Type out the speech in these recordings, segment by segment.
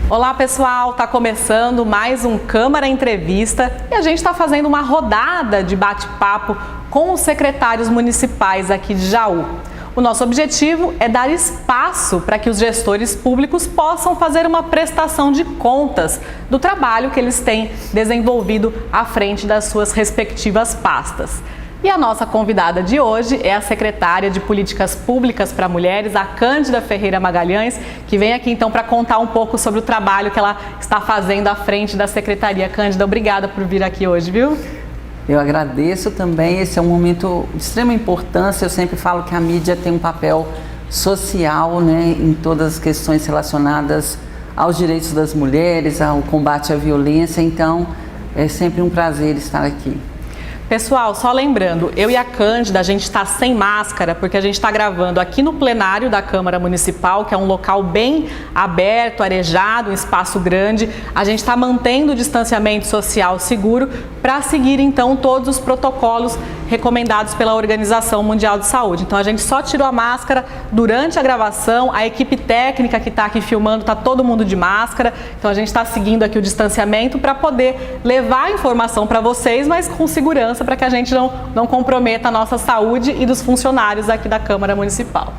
Olá pessoal, está começando mais um Câmara Entrevista e a gente está fazendo uma rodada de bate-papo com os secretários municipais aqui de Jaú. O nosso objetivo é dar espaço para que os gestores públicos possam fazer uma prestação de contas do trabalho que eles têm desenvolvido à frente das suas respectivas pastas. E a nossa convidada de hoje é a secretária de Políticas Públicas para Mulheres, a Cândida Ferreira Magalhães, que vem aqui então para contar um pouco sobre o trabalho que ela está fazendo à frente da Secretaria. Cândida, obrigada por vir aqui hoje, viu? Eu agradeço também, esse é um momento de extrema importância. Eu sempre falo que a mídia tem um papel social, né, em todas as questões relacionadas aos direitos das mulheres, ao combate à violência, então é sempre um prazer estar aqui. Pessoal, só lembrando, eu e a Cândida, a gente está sem máscara porque a gente está gravando aqui no plenário da Câmara Municipal, que é um local bem aberto, arejado, um espaço grande. A gente está mantendo o distanciamento social seguro para seguir então todos os protocolos recomendados pela Organização Mundial de Saúde. Então a gente só tirou a máscara durante a gravação, a equipe técnica que está aqui filmando, está todo mundo de máscara. Então a gente está seguindo aqui o distanciamento para poder levar a informação para vocês, mas com segurança, para que a gente não comprometa a nossa saúde e dos funcionários aqui da Câmara Municipal.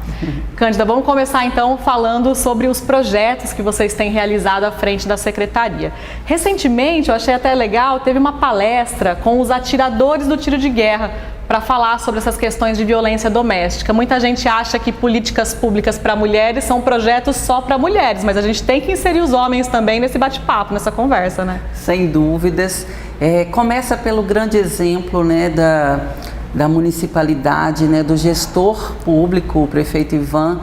Cândida, vamos começar então falando sobre os projetos que vocês têm realizado à frente da Secretaria. Recentemente, eu achei até legal, teve uma palestra com os atiradores do tiro de guerra para falar sobre essas questões de violência doméstica. Muita gente acha que políticas públicas para mulheres são projetos só para mulheres, mas a gente tem que inserir os homens também nesse bate-papo, nessa conversa, né? Sem dúvidas. Começa pelo grande exemplo, né, da municipalidade, né, do gestor público, o prefeito Ivan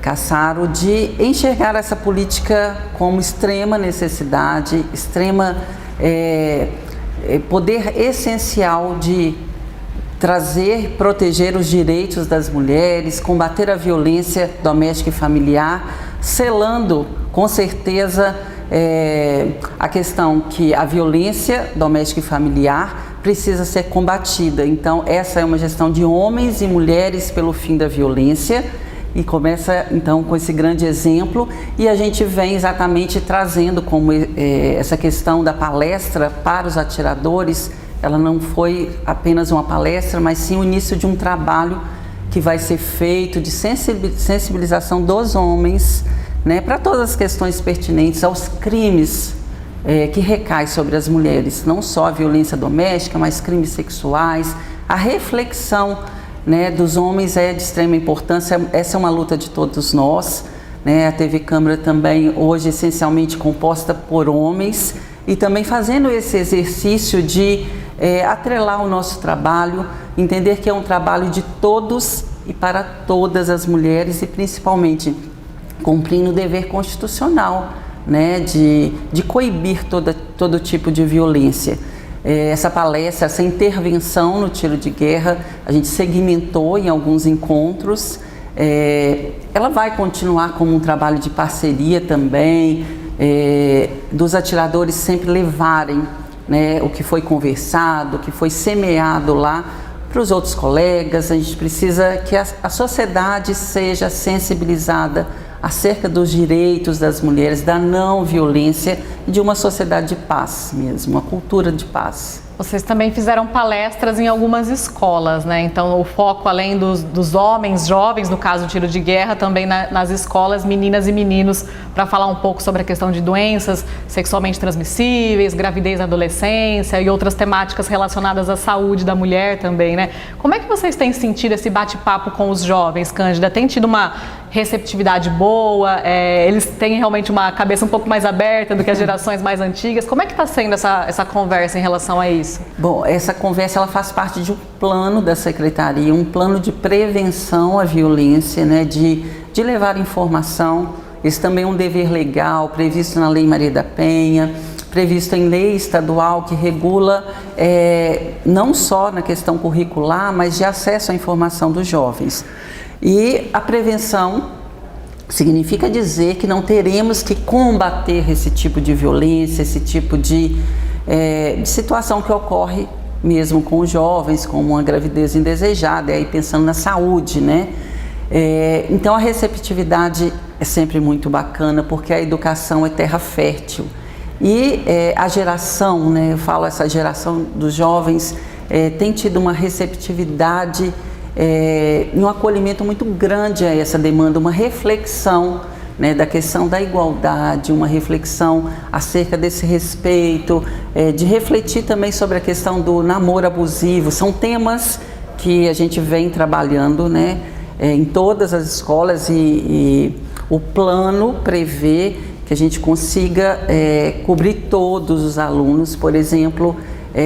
Cassaro, de enxergar essa política como extrema necessidade, extrema poder essencial de trazer, proteger os direitos das mulheres, combater a violência doméstica e familiar, selando com certeza a questão que a violência doméstica e familiar precisa ser combatida. Então essa é uma gestão de homens e mulheres pelo fim da violência e começa então com esse grande exemplo, e a gente vem exatamente trazendo como essa questão da palestra para os atiradores. Ela não foi apenas uma palestra, mas sim o início de um trabalho que vai ser feito de sensibilização dos homens, né, para todas as questões pertinentes aos crimes que recaem sobre as mulheres, não só a violência doméstica, mas crimes sexuais. A reflexão, né, dos homens é de extrema importância. Essa é uma luta de todos nós, né? A TV Câmara também hoje essencialmente composta por homens, e também fazendo esse exercício de atrelar o nosso trabalho, entender que é um trabalho de todos e para todas as mulheres, e principalmente cumprindo o dever constitucional, né, de coibir todo tipo de violência. Essa palestra, essa intervenção no tiro de guerra, a gente segmentou em alguns encontros. Ela vai continuar como um trabalho de parceria também, dos atiradores sempre levarem, né, o que foi conversado, o que foi semeado lá para os outros colegas. A gente precisa que a sociedade seja sensibilizada acerca dos direitos das mulheres, da não violência, de uma sociedade de paz mesmo, uma cultura de paz. Vocês também fizeram palestras em algumas escolas, né? Então o foco, além dos homens jovens, no caso do tiro de guerra, também nas escolas, meninas e meninos, para falar um pouco sobre a questão de doenças sexualmente transmissíveis, gravidez na adolescência e outras temáticas relacionadas à saúde da mulher também, né? Como é que vocês têm sentido esse bate-papo com os jovens, Cândida? Tem tido uma receptividade boa? Eles têm realmente uma cabeça um pouco mais aberta do que as gerações mais antigas? Como é que está sendo essa conversa em relação a isso? Bom, essa conversa ela faz parte de um plano da Secretaria, um plano de prevenção à violência, né, de levar informação. Esse também é um dever legal previsto na Lei Maria da Penha, previsto em lei estadual que regula não só na questão curricular, mas de acesso à informação dos jovens. E a prevenção significa dizer que não teremos que combater esse tipo de violência, esse tipo de situação que ocorre mesmo com os jovens, como uma gravidez indesejada, e aí pensando na saúde, né? Então a receptividade é sempre muito bacana, porque a educação é terra fértil. E a geração, né, eu falo essa geração dos jovens, tem tido uma receptividade e um acolhimento muito grande a essa demanda, uma reflexão, né, da questão da igualdade, uma reflexão acerca desse respeito, de refletir também sobre a questão do namoro abusivo. São temas que a gente vem trabalhando, né, em todas as escolas e o plano prevê que a gente consiga cobrir todos os alunos. Por exemplo,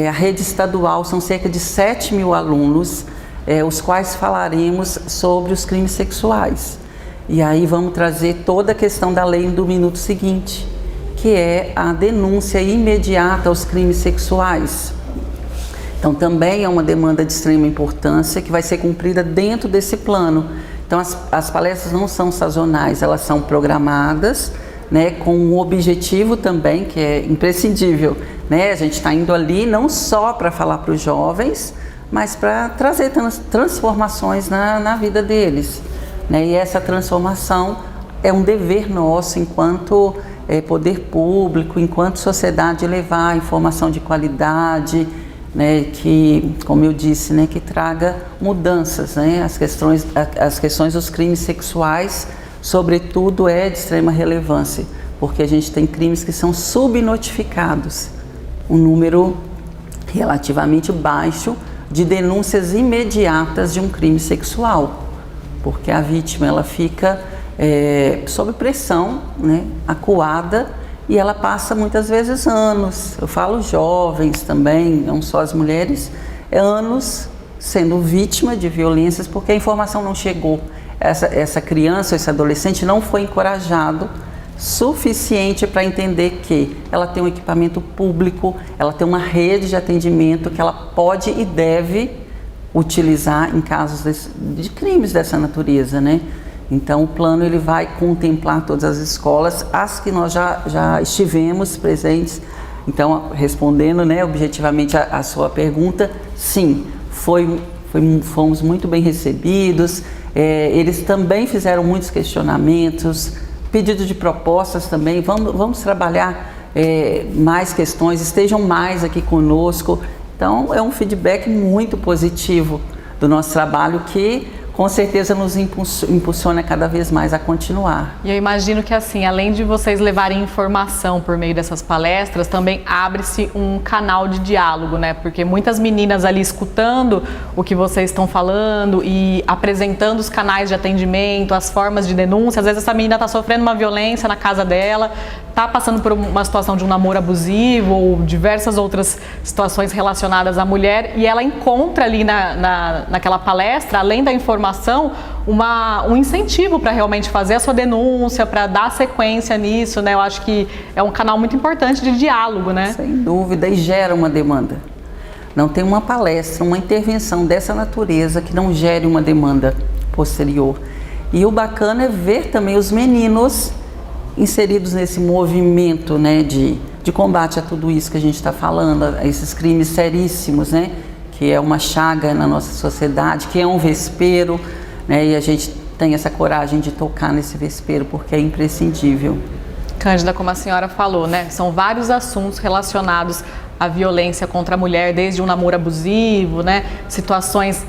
a rede estadual são cerca de 7.000 alunos, os quais falaremos sobre os crimes sexuais. E aí vamos trazer toda a questão da lei do minuto seguinte, que é a denúncia imediata aos crimes sexuais. Então também é uma demanda de extrema importância que vai ser cumprida dentro desse plano. Então as palestras não são sazonais, elas são programadas, né, com um objetivo também que é imprescindível, né? A gente está indo ali não só para falar para os jovens, mas para trazer transformações na vida deles, né? E essa transformação é um dever nosso enquanto poder público, enquanto sociedade, levar informação de qualidade, né, que, como eu disse, né, que traga mudanças, né? As questões dos crimes sexuais, sobretudo, é de extrema relevância, porque a gente tem crimes que são subnotificados, um número relativamente baixo de denúncias imediatas de um crime sexual, porque a vítima ela fica sob pressão, né, acuada, e ela passa muitas vezes anos, eu falo jovens também, não só as mulheres, anos sendo vítima de violências porque a informação não chegou. Essa criança, esse adolescente não foi encorajado suficiente para entender que ela tem um equipamento público, ela tem uma rede de atendimento que ela pode e deve utilizar em casos de crimes dessa natureza, né? Então o plano ele vai contemplar todas as escolas, as que nós já estivemos presentes. Então, respondendo, né, objetivamente a sua pergunta, sim, fomos muito bem recebidos. Eles também fizeram muitos questionamentos, pedidos de propostas também. Vamos trabalhar mais questões, estejam mais aqui conosco. Então é um feedback muito positivo do nosso trabalho que com certeza nos impulsiona cada vez mais a continuar. E eu imagino que assim, além de vocês levarem informação por meio dessas palestras, também abre-se um canal de diálogo, né? Porque muitas meninas ali escutando o que vocês estão falando e apresentando os canais de atendimento, as formas de denúncia. Às vezes essa menina está sofrendo uma violência na casa dela, está passando por uma situação de um namoro abusivo ou diversas outras situações relacionadas à mulher, e ela encontra ali naquela palestra, além da informação, um incentivo para realmente fazer a sua denúncia, para dar sequência nisso, né? Eu acho que é um canal muito importante de diálogo, né? Sem dúvida, e gera uma demanda. Não tem uma palestra, uma intervenção dessa natureza que não gere uma demanda posterior. E o bacana é ver também os meninos inseridos nesse movimento, né, de combate a tudo isso que a gente está falando, a esses crimes seríssimos, né, que é uma chaga na nossa sociedade, que é um vespeiro, né, e a gente tem essa coragem de tocar nesse vespeiro porque é imprescindível. Cândida, como a senhora falou, né, são vários assuntos relacionados à violência contra a mulher, desde um namoro abusivo, né, situações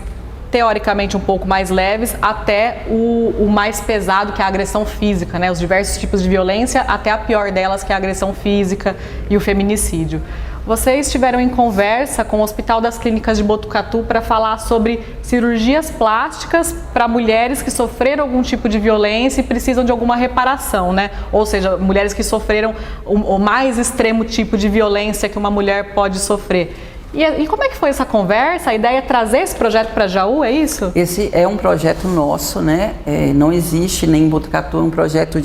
teoricamente um pouco mais leves, até o mais pesado, que é a agressão física, né? Os diversos tipos de violência, até a pior delas, que é a agressão física e o feminicídio. Vocês estiveram em conversa com o Hospital das Clínicas de Botucatu para falar sobre cirurgias plásticas para mulheres que sofreram algum tipo de violência e precisam de alguma reparação, né? Ou seja, mulheres que sofreram o mais extremo tipo de violência que uma mulher pode sofrer. E como é que foi essa conversa? A ideia é trazer esse projeto para Jaú, é isso? Esse é um projeto nosso, né? Não existe nem em Botucatu, é um projeto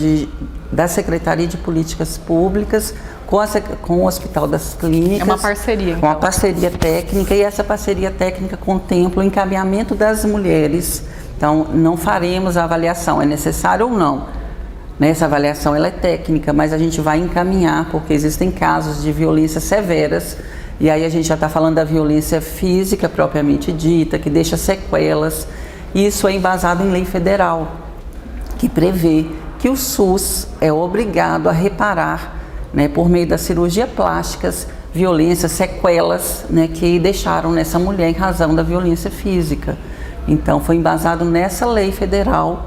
da Secretaria de Políticas Públicas com o Hospital das Clínicas. É uma parceria, então. Uma parceria técnica, e essa parceria técnica contempla o encaminhamento das mulheres. Então, não faremos a avaliação, é necessário ou não. Essa avaliação ela é técnica, mas a gente vai encaminhar, porque existem casos de violências severas. E aí a gente já está falando da violência física propriamente dita, que deixa sequelas. E isso é embasado em lei federal, que prevê que o SUS é obrigado a reparar, né, por meio da cirurgia plásticas, violências, sequelas, né, que deixaram nessa mulher em razão da violência física. Então foi embasado nessa lei federal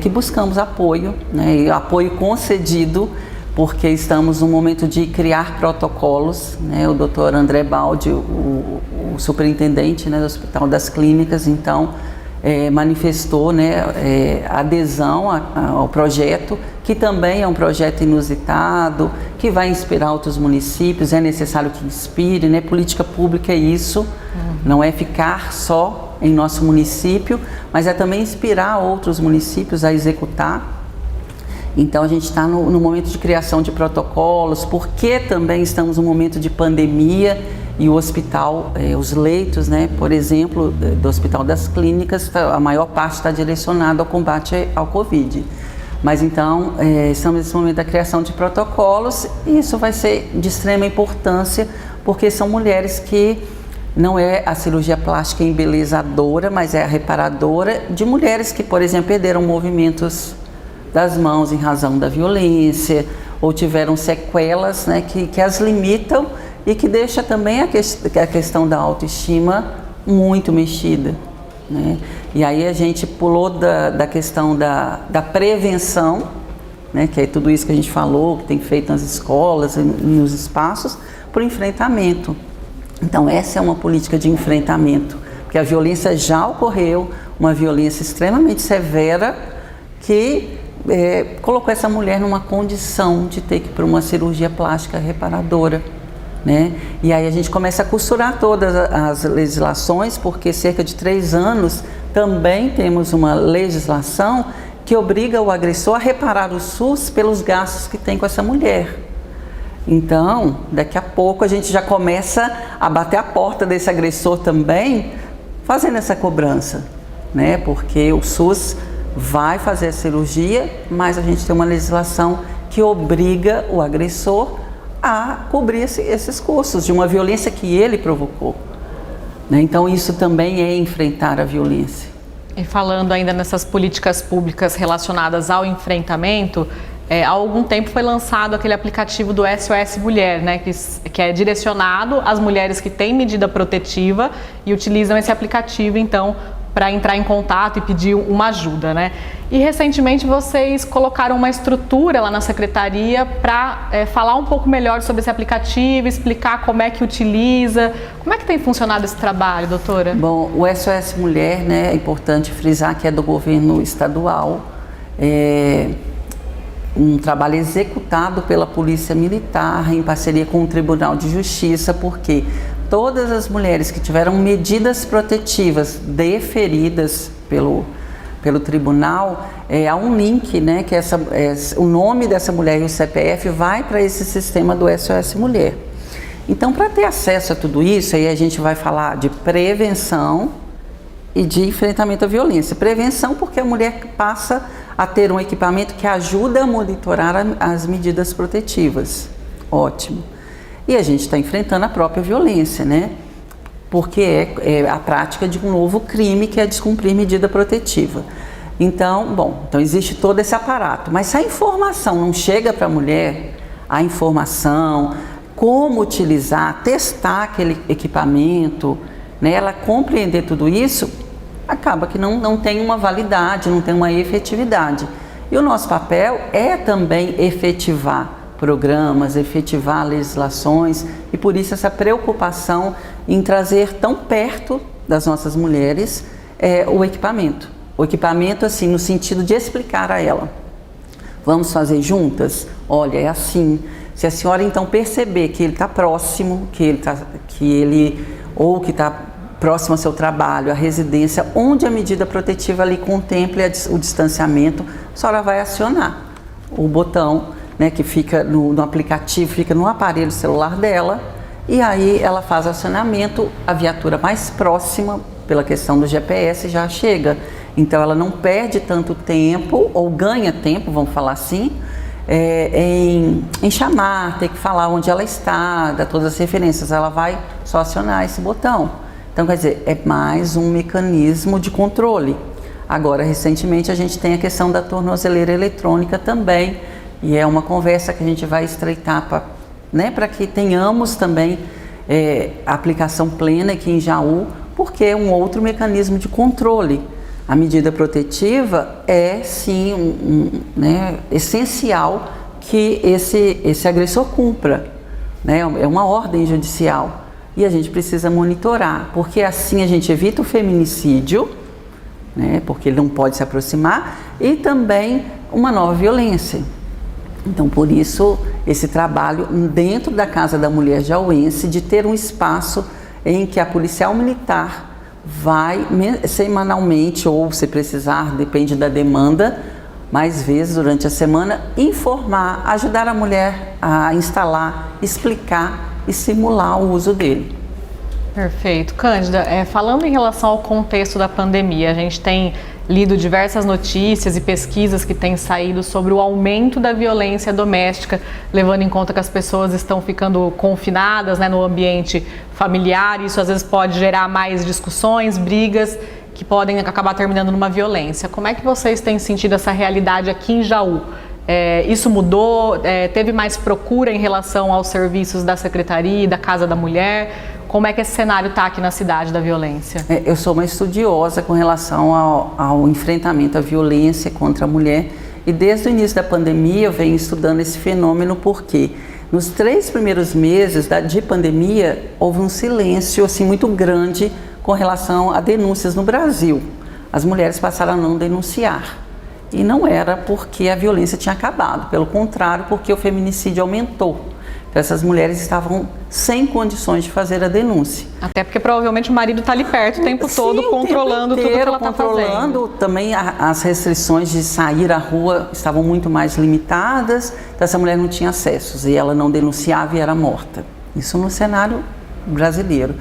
que buscamos apoio, né, e apoio concedido, porque estamos no momento de criar protocolos, né, o Dr. André Baldi, o superintendente, né, do Hospital das Clínicas, então manifestou, né, adesão ao projeto, que também é um projeto inusitado, que vai inspirar outros municípios, é necessário que inspire, né? Política pública é isso, não é ficar só em nosso município, mas é também inspirar outros municípios a executar. Então a gente está no momento de criação de protocolos, porque também estamos no momento de pandemia e o hospital, os leitos, né, por exemplo, do Hospital das Clínicas, a maior parte está direcionada ao combate ao Covid. Mas então, estamos nesse momento da criação de protocolos e isso vai ser de extrema importância, porque são mulheres que não é a cirurgia plástica embelezadora, mas é a reparadora de mulheres que, por exemplo, perderam movimentos das mãos em razão da violência ou tiveram sequelas, né, que as limitam e que deixa também a questão da autoestima muito mexida, né? E aí a gente pulou da questão da prevenção, né, que é tudo isso que a gente falou, que tem feito nas escolas e nos espaços, para o enfrentamento. Então essa é uma política de enfrentamento, porque a violência já ocorreu, uma violência extremamente severa que colocou essa mulher numa condição de ter que ir para uma cirurgia plástica reparadora, né? E aí a gente começa a costurar todas as legislações, porque cerca de 3 anos também temos uma legislação que obriga o agressor a reparar o SUS pelos gastos que tem com essa mulher. Então, daqui a pouco a gente já começa a bater a porta desse agressor também, fazendo essa cobrança, né? Porque o SUS vai fazer a cirurgia, mas a gente tem uma legislação que obriga o agressor a cobrir esses custos de uma violência que ele provocou, né? Então isso também é enfrentar a violência. E falando ainda nessas políticas públicas relacionadas ao enfrentamento, há algum tempo foi lançado aquele aplicativo do SOS Mulher, né, que é direcionado às mulheres que têm medida protetiva e utilizam esse aplicativo, então, para entrar em contato e pedir uma ajuda, né? E recentemente vocês colocaram uma estrutura lá na secretaria para falar um pouco melhor sobre esse aplicativo, explicar como é que utiliza. Como é que tem funcionado esse trabalho, doutora? Bom, o SOS Mulher, né, é importante frisar que é do governo estadual, um trabalho executado pela Polícia Militar em parceria com o Tribunal de Justiça, porque todas as mulheres que tiveram medidas protetivas deferidas pelo tribunal, há um link, né, que o nome dessa mulher e o CPF vai para esse sistema do SOS Mulher. Então, para ter acesso a tudo isso, aí a gente vai falar de prevenção e de enfrentamento à violência. Prevenção porque a mulher passa a ter um equipamento que ajuda a monitorar as medidas protetivas. Ótimo. E a gente está enfrentando a própria violência, né? Porque é a prática de um novo crime, que é descumprir medida protetiva. Então, então existe todo esse aparato. Mas se a informação não chega para a mulher, a informação, como utilizar, testar aquele equipamento, né, ela compreender tudo isso, acaba que não tem uma validade, não tem uma efetividade. E o nosso papel é também efetivar programas, efetivar legislações, e por isso essa preocupação em trazer tão perto das nossas mulheres o equipamento. O equipamento, assim, no sentido de explicar a ela. Vamos fazer juntas? Olha, é assim. Se a senhora então perceber que ele está próximo, que ele está próximo ao seu trabalho, à residência, onde a medida protetiva ali contemple o distanciamento, a senhora vai acionar o botão, né, que fica no aplicativo, fica no aparelho celular dela, e aí ela faz acionamento, a viatura mais próxima, pela questão do GPS, já chega. Então ela não perde tanto tempo, ou ganha tempo, vamos falar assim, em chamar, ter que falar onde ela está, dar todas as referências, ela vai só acionar esse botão. Então, quer dizer, é mais um mecanismo de controle. Agora, recentemente, a gente tem a questão da tornozeleira eletrônica também, e é uma conversa que a gente vai estreitar para que tenhamos também a aplicação plena aqui em Jaú, porque é um outro mecanismo de controle. A medida protetiva é, sim, essencial que esse agressor cumpra, né? É uma ordem judicial e a gente precisa monitorar, porque assim a gente evita o feminicídio, né? Porque ele não pode se aproximar, e também uma nova violência. Então, por isso, esse trabalho dentro da Casa da Mulher jauense, de ter um espaço em que a policial militar vai semanalmente, ou se precisar, depende da demanda, mais vezes durante a semana, informar, ajudar a mulher a instalar, explicar e simular o uso dele. Perfeito. Cândida, falando em relação ao contexto da pandemia, a gente tem lido diversas notícias e pesquisas que têm saído sobre o aumento da violência doméstica, levando em conta que as pessoas estão ficando confinadas, né, no ambiente familiar. Isso às vezes pode gerar mais discussões, brigas, que podem acabar terminando numa violência. Como é que vocês têm sentido essa realidade aqui em Jaú? Isso mudou? Teve mais procura em relação aos serviços da Secretaria e da Casa da Mulher? Como é que esse cenário está aqui na cidade da violência? Eu sou uma estudiosa com relação ao enfrentamento à violência contra a mulher, e desde o início da pandemia eu venho estudando esse fenômeno, porque nos 3 primeiros meses de pandemia houve um silêncio assim, muito grande com relação a denúncias no Brasil. As mulheres passaram a não denunciar. E não era porque a violência tinha acabado, pelo contrário, porque o feminicídio aumentou. Então, essas mulheres estavam sem condições de fazer a denúncia. Até porque provavelmente o marido está ali perto o tempo todo, controlando tudo que ela está fazendo. Também as restrições de sair à rua estavam muito mais limitadas, então essa mulher não tinha acessos e ela não denunciava e era morta. Isso no cenário brasileiro.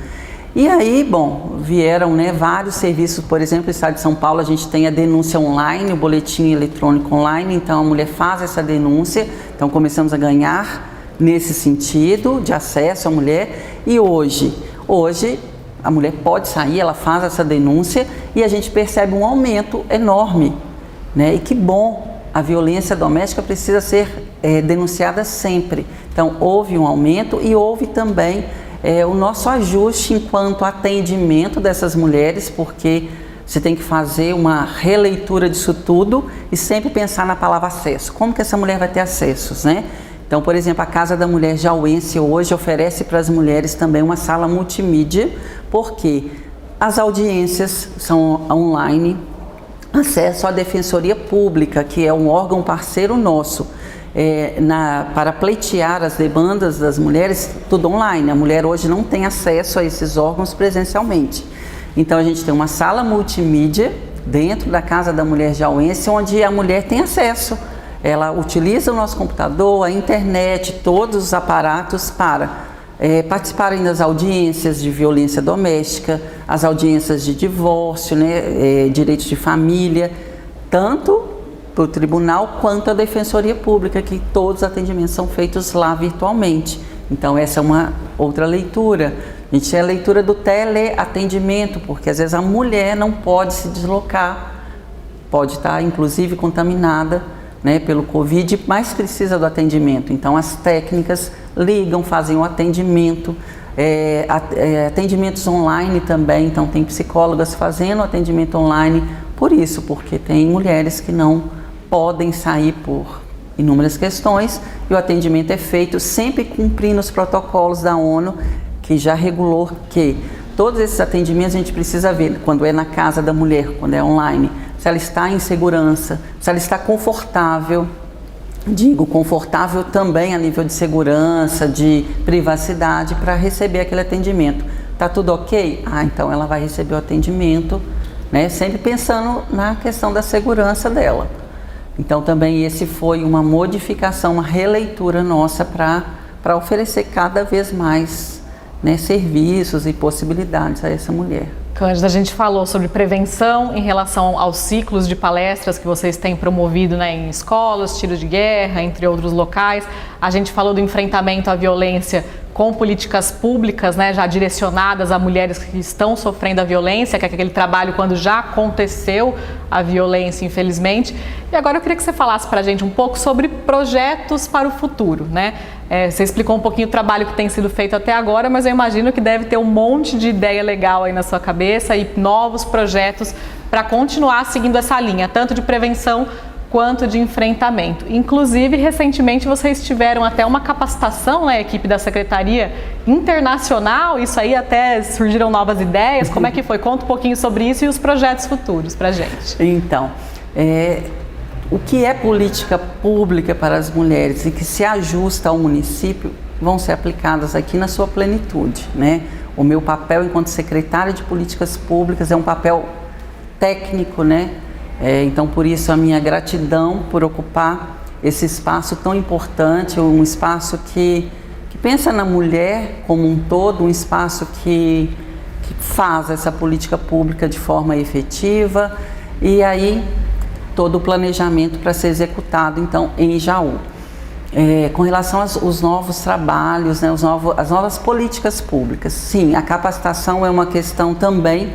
E aí, bom, vieram vários serviços, por exemplo, no estado de São Paulo a gente tem a denúncia online, o boletim eletrônico online, então a mulher faz essa denúncia, então começamos a ganhar nesse sentido de acesso à mulher. E hoje a mulher pode sair, ela faz essa denúncia e a gente percebe um aumento enorme, né? E que bom, a violência doméstica precisa ser denunciada sempre. Então houve um aumento e houve também o nosso ajuste enquanto atendimento dessas mulheres, porque você tem que fazer uma releitura disso tudo e sempre pensar na palavra acesso. Como que essa mulher vai ter acessos, né? Então, por exemplo, a Casa da Mulher jauense hoje oferece para as mulheres também uma sala multimídia, porque as audiências são online, acesso à Defensoria Pública, que é um órgão parceiro nosso, para pleitear as demandas das mulheres, tudo online. A mulher hoje não tem acesso a esses órgãos presencialmente. Então a gente tem uma sala multimídia dentro da Casa da Mulher jauense, onde a mulher tem acesso. Ela utiliza o nosso computador, a internet, todos os aparatos para participarem das audiências de violência doméstica, as audiências de divórcio, direitos de família, tanto para o tribunal quanto a Defensoria Pública, que todos os atendimentos são feitos lá virtualmente. Então essa é uma outra leitura. A gente tem a leitura do teleatendimento, porque às vezes a mulher não pode se deslocar, pode estar inclusive contaminada, pelo Covid, mas precisa do atendimento. Então as técnicas ligam, fazem o atendimento, atendimentos online também, então tem psicólogas fazendo atendimento online, porque tem mulheres que não podem sair por inúmeras questões, e o atendimento é feito sempre cumprindo os protocolos da ONU, que já regulou que todos esses atendimentos a gente precisa ver quando é na casa da mulher, quando é online, se ela está em segurança, se ela está confortável. Digo confortável também a nível de segurança, de privacidade, para receber aquele atendimento. Tá tudo ok? Então ela vai receber o atendimento, sempre pensando na questão da segurança dela. Então também esse foi uma modificação, uma releitura nossa para oferecer cada vez mais serviços e possibilidades a essa mulher. Cândida, a gente falou sobre prevenção em relação aos ciclos de palestras que vocês têm promovido em escolas, tiro de guerra, entre outros locais. A gente falou do enfrentamento à violência com políticas públicas, né, já direcionadas a mulheres que estão sofrendo a violência, que é aquele trabalho quando já aconteceu a violência, infelizmente. E agora eu queria que você falasse para a gente um pouco sobre projetos para o futuro, né? Você explicou um pouquinho o trabalho que tem sido feito até agora, mas eu imagino que deve ter um monte de ideia legal aí na sua cabeça e novos projetos para continuar seguindo essa linha, tanto de prevenção quanto de enfrentamento. Inclusive, recentemente vocês tiveram até uma capacitação, né, equipe da Secretaria Internacional, isso aí até surgiram novas ideias, como é que foi? Conta um pouquinho sobre isso e os projetos futuros para a gente. Então, o que é política pública para as mulheres e que se ajusta ao município vão ser aplicadas aqui na sua plenitude, né? O meu papel enquanto secretária de políticas públicas é um papel técnico, né? Então, por isso, a minha gratidão por ocupar esse espaço tão importante, um espaço que pensa na mulher como um todo, um espaço que faz essa política pública de forma efetiva e aí todo o planejamento para ser executado, então, em Jaú. Com relação aos novos trabalhos, né, as novas políticas públicas, sim, a capacitação é uma questão também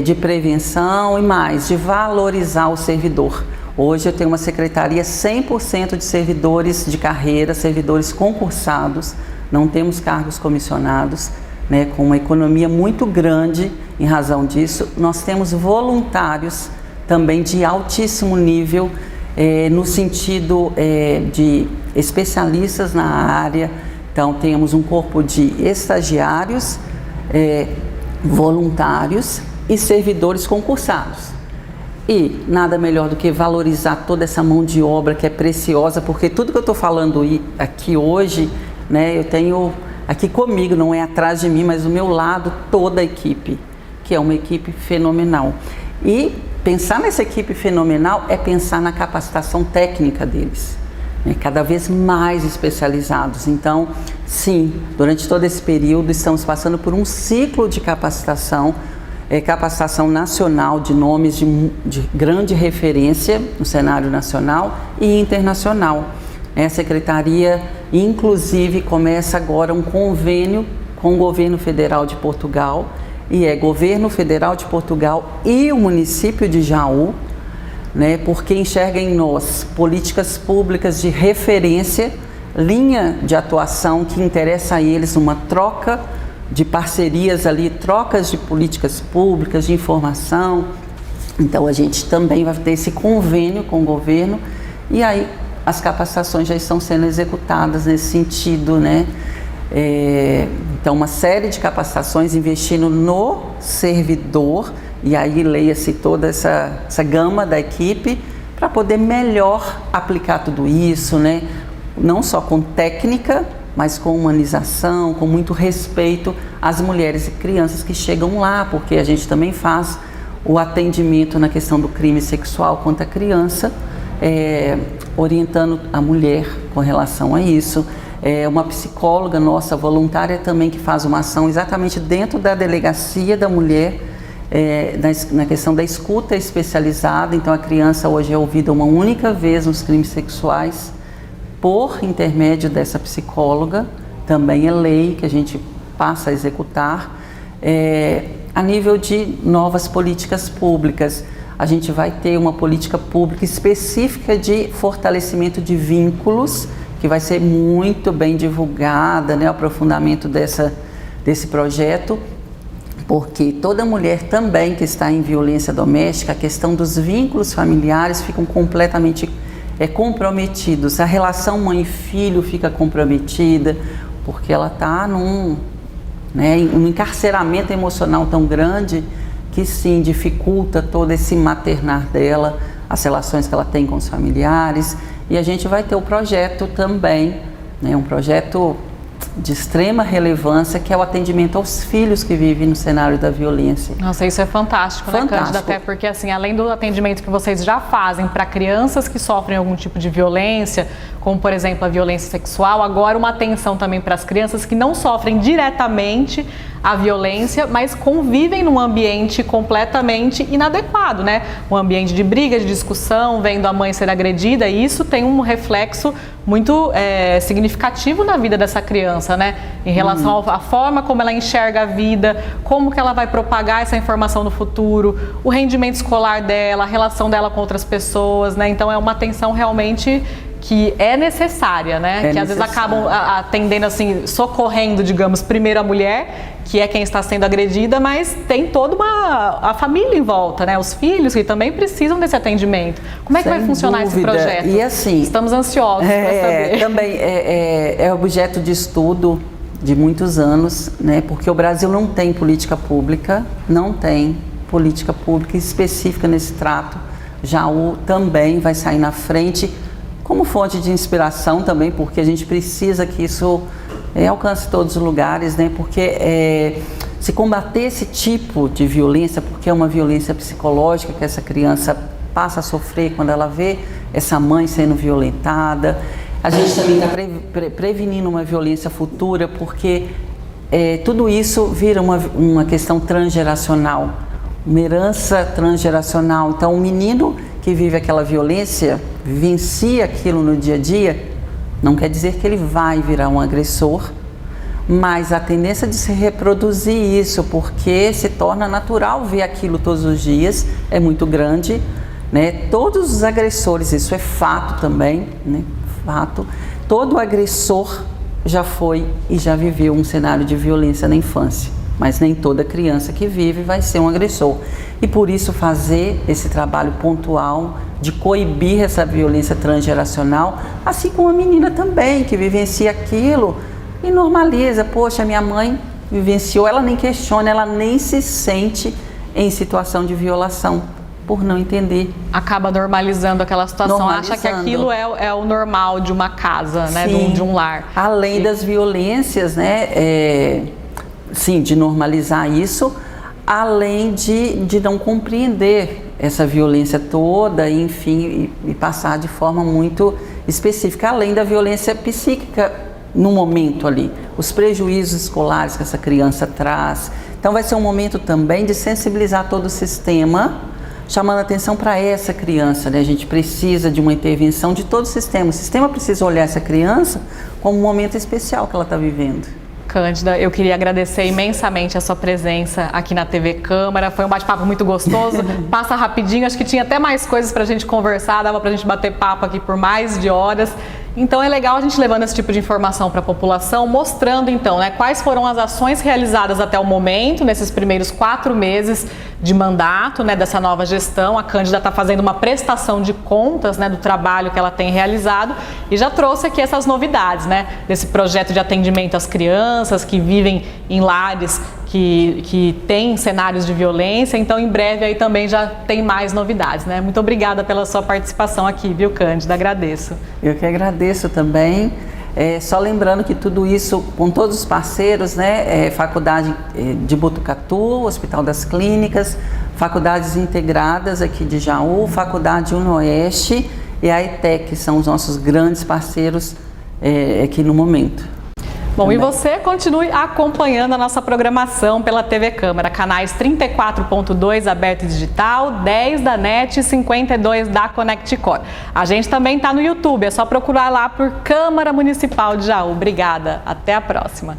de prevenção e mais, de valorizar o servidor. Hoje eu tenho uma secretaria 100% de servidores de carreira, servidores concursados, não temos cargos comissionados, né, com uma economia muito grande em razão disso. Nós temos voluntários também de altíssimo nível, no sentido de especialistas na área. Então temos um corpo de estagiários, voluntários e servidores concursados. E nada melhor do que valorizar toda essa mão de obra que é preciosa, porque tudo que eu estou falando aqui hoje, né, eu tenho aqui comigo, não é atrás de mim, mas do meu lado toda a equipe, que é uma equipe fenomenal. E pensar nessa equipe fenomenal é pensar na capacitação técnica deles, né, cada vez mais especializados. Então, sim, durante todo esse período estamos passando por um ciclo de capacitação, capacitação nacional de nomes de grande referência no cenário nacional e internacional. A Secretaria, inclusive, começa agora um convênio com o Governo Federal de Portugal, e Governo Federal de Portugal e o município de Jaú, né, porque enxerga em nós políticas públicas de referência, linha de atuação que interessa a eles, uma troca de parcerias ali, trocas de políticas públicas, de informação. Então a gente também vai ter esse convênio com o governo e aí as capacitações já estão sendo executadas nesse sentido, né? Então uma série de capacitações investindo no servidor e aí leia-se toda essa gama da equipe para poder melhor aplicar tudo isso, né? Não só com técnica, mas com humanização, com muito respeito às mulheres e crianças que chegam lá, porque a gente também faz o atendimento na questão do crime sexual contra a criança, orientando a mulher com relação a isso. Uma psicóloga nossa voluntária também que faz uma ação exatamente dentro da delegacia da mulher, na questão da escuta especializada. Então a criança hoje é ouvida uma única vez nos crimes sexuais, por intermédio dessa psicóloga, também é lei que a gente passa a executar. A nível de novas políticas públicas, a gente vai ter uma política pública específica de fortalecimento de vínculos, que vai ser muito bem divulgada, né, o aprofundamento desse projeto, porque toda mulher também que está em violência doméstica, a questão dos vínculos familiares ficam completamente comprometidos. A relação mãe-filho fica comprometida, porque ela está num encarceramento emocional tão grande que sim, dificulta todo esse maternar dela, as relações que ela tem com os familiares. E a gente vai ter o projeto também, né, um projeto de extrema relevância, que é o atendimento aos filhos que vivem no cenário da violência. Nossa, isso é fantástico, né, Cândida? Até porque, assim, além do atendimento que vocês já fazem para crianças que sofrem algum tipo de violência, como, por exemplo, a violência sexual, agora uma atenção também para as crianças que não sofrem diretamente a violência, mas convivem num ambiente completamente inadequado, né? Um ambiente de briga, de discussão, vendo a mãe ser agredida, e isso tem um reflexo muito significativo na vida dessa criança. criança, né? Em relação à forma como ela enxerga a vida, como que ela vai propagar essa informação no futuro, o rendimento escolar dela, a relação dela com outras pessoas, né? Então é uma atenção realmente que é necessária, né? Que às vezes acabam atendendo assim, socorrendo, digamos, primeiro a mulher, que é quem está sendo agredida, mas tem toda a família em volta, né? Os filhos que também precisam desse atendimento. Como é que vai funcionar esse projeto? E assim, estamos ansiosos para saber. Também é objeto de estudo de muitos anos, né? Porque o Brasil não tem política pública específica nesse trato. Jaú também vai sair na frente como fonte de inspiração também, porque a gente precisa que isso alcance todos os lugares, né? Porque se combater esse tipo de violência, porque é uma violência psicológica que essa criança passa a sofrer quando ela vê essa mãe sendo violentada, a gente também está prevenindo uma violência futura, porque tudo isso vira uma questão transgeracional, uma herança transgeracional. Então, o menino que vive aquela violência, vivencia aquilo no dia a dia, não quer dizer que ele vai virar um agressor, mas a tendência de se reproduzir isso, porque se torna natural ver aquilo todos os dias, é muito grande, né? Todos os agressores, isso é fato também, né? Fato, todo agressor já foi e já viveu um cenário de violência na infância. Mas nem toda criança que vive vai ser um agressor. E por isso fazer esse trabalho pontual de coibir essa violência transgeracional, assim como a menina também, que vivencia aquilo e normaliza. Poxa, minha mãe vivenciou, ela nem questiona, ela nem se sente em situação de violação, por não entender. Acaba normalizando aquela situação, acha que aquilo é o normal de uma casa, né? De um lar. Além das violências, né? Sim, de normalizar isso, além de não compreender essa violência toda, enfim, e passar de forma muito específica, além da violência psíquica no momento ali, os prejuízos escolares que essa criança traz. Então vai ser um momento também de sensibilizar todo o sistema, chamando atenção para essa criança, né? A gente precisa de uma intervenção de todo o sistema precisa olhar essa criança como um momento especial que ela está vivendo. Cândida, eu queria agradecer imensamente a sua presença aqui na TV Câmara, foi um bate-papo muito gostoso, passa rapidinho, acho que tinha até mais coisas para a gente conversar, dava para a gente bater papo aqui por mais de horas. Então é legal a gente levando esse tipo de informação para a população, mostrando então, né, quais foram as ações realizadas até o momento, nesses primeiros 4 meses de mandato, né, dessa nova gestão. A Cândida está fazendo uma prestação de contas, né, do trabalho que ela tem realizado e já trouxe aqui essas novidades, né, desse projeto de atendimento às crianças que vivem em lares que tem cenários de violência. Então em breve aí também já tem mais novidades, né? Muito obrigada pela sua participação aqui, viu, Cândida? Agradeço. Eu que agradeço também. Só lembrando que tudo isso com todos os parceiros, né? Faculdade de Botucatu, Hospital das Clínicas, faculdades integradas aqui de Jaú, Faculdade UniOeste e a ETEC, são os nossos grandes parceiros aqui no momento. Bom, e você continue acompanhando a nossa programação pela TV Câmara, canais 34.2 aberto digital, 10 da NET e 52 da ConnectCor. A gente também está no YouTube, é só procurar lá por Câmara Municipal de Jaú. Obrigada, até a próxima.